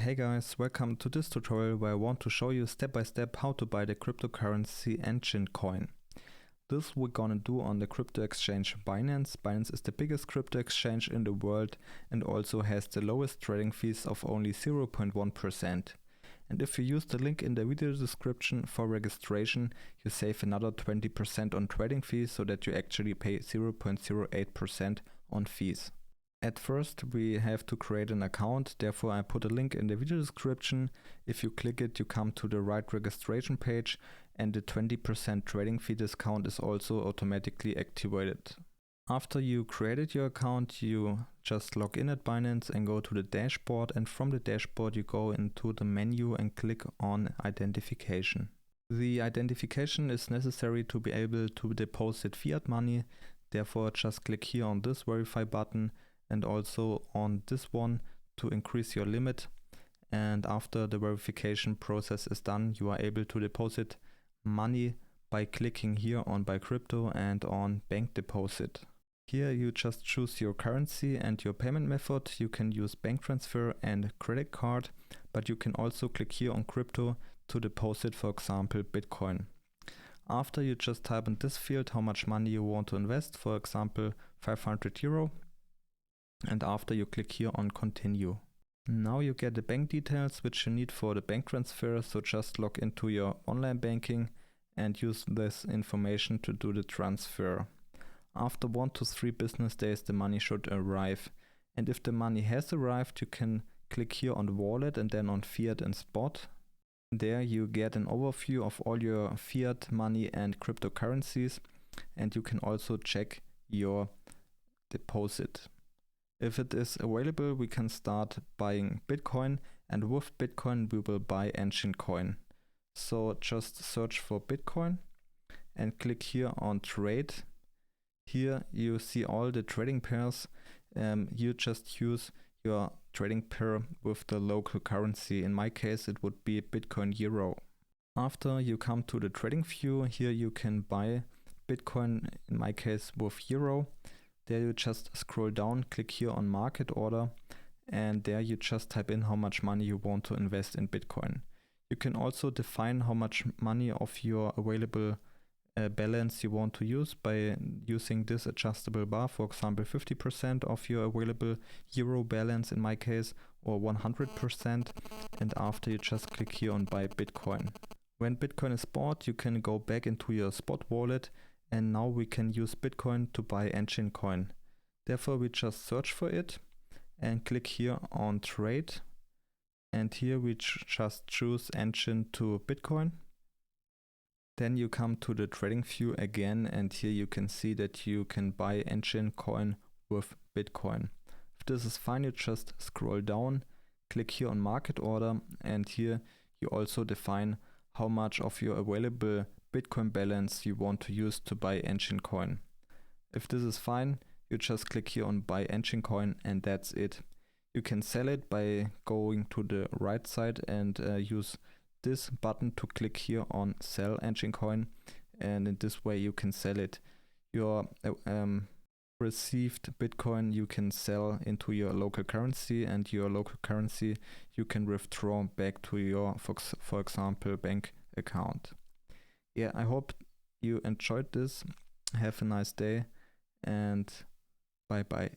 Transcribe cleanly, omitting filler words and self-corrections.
Hey guys, welcome to this tutorial where I want to show you step by step how to buy the cryptocurrency Enjin Coin. This we're gonna do on the crypto exchange Binance. Binance is the biggest crypto exchange in the world and also has the lowest trading fees of only 0.1%. And if you use the link in the video description for registration, you save another 20% on trading fees so that you actually pay 0.08% on fees. At first we have to create an account, therefore I put a link in the video description. If you click it, you come to the right registration page and the 20% trading fee discount is also automatically activated. After you created your account, you just log in at Binance and go to the dashboard, and from the dashboard you go into the menu and click on identification. The identification is necessary to be able to deposit fiat money, therefore just click here on this verify button and also on this one to increase your limit. And after the verification process is done, you are able to deposit money by clicking here on buy crypto and on bank deposit. Here you just choose your currency and your payment method. You can use bank transfer and credit card, but you can also click here on crypto to deposit, for example, Bitcoin. After you just type in this field how much money you want to invest, for example 500 euro. And after you click here on continue. Now you get the bank details which you need for the bank transfer, so just log into your online banking and use this information to do the transfer. After 1 to 3 business days the money should arrive, and if the money has arrived you can click here on wallet and then on fiat and spot. There you get an overview of all your fiat money and cryptocurrencies, and you can also check your deposit. If it is available, we can start buying Bitcoin, and with Bitcoin we will buy Enjin Coin. So just search for Bitcoin and click here on trade. Here you see all the trading pairs. You just use your trading pair with the local currency. In my case it would be Bitcoin Euro. After you come to the trading view, here you can buy Bitcoin, in my case with Euro. There you just scroll down, click here on market order, and there you just type in how much money you want to invest in Bitcoin. You can also define how much money of your available balance you want to use by using this adjustable bar, for example 50% of your available Euro balance in my case, or 100%, and after you just click here on buy Bitcoin. When Bitcoin is bought you can go back into your spot wallet, and now we can use Bitcoin to buy Enjin Coin. Therefore we just search for it and click here on trade, and here we just choose Enjin to Bitcoin. Then you come to the trading view again, and here you can see that you can buy Enjin Coin with Bitcoin. If this is fine, you just scroll down, click here on market order, and here you also define how much of your available Bitcoin balance you want to use to buy Enjin Coin. If this is fine, you just click here on buy Enjin Coin and that's it. You can sell it by going to the right side and use this button to click here on sell Enjin Coin, and in this way you can sell it. Your received Bitcoin you can sell into your local currency, and your local currency you can withdraw back to your, for example, bank account. Yeah, I hope you enjoyed this. Have a nice day and bye bye.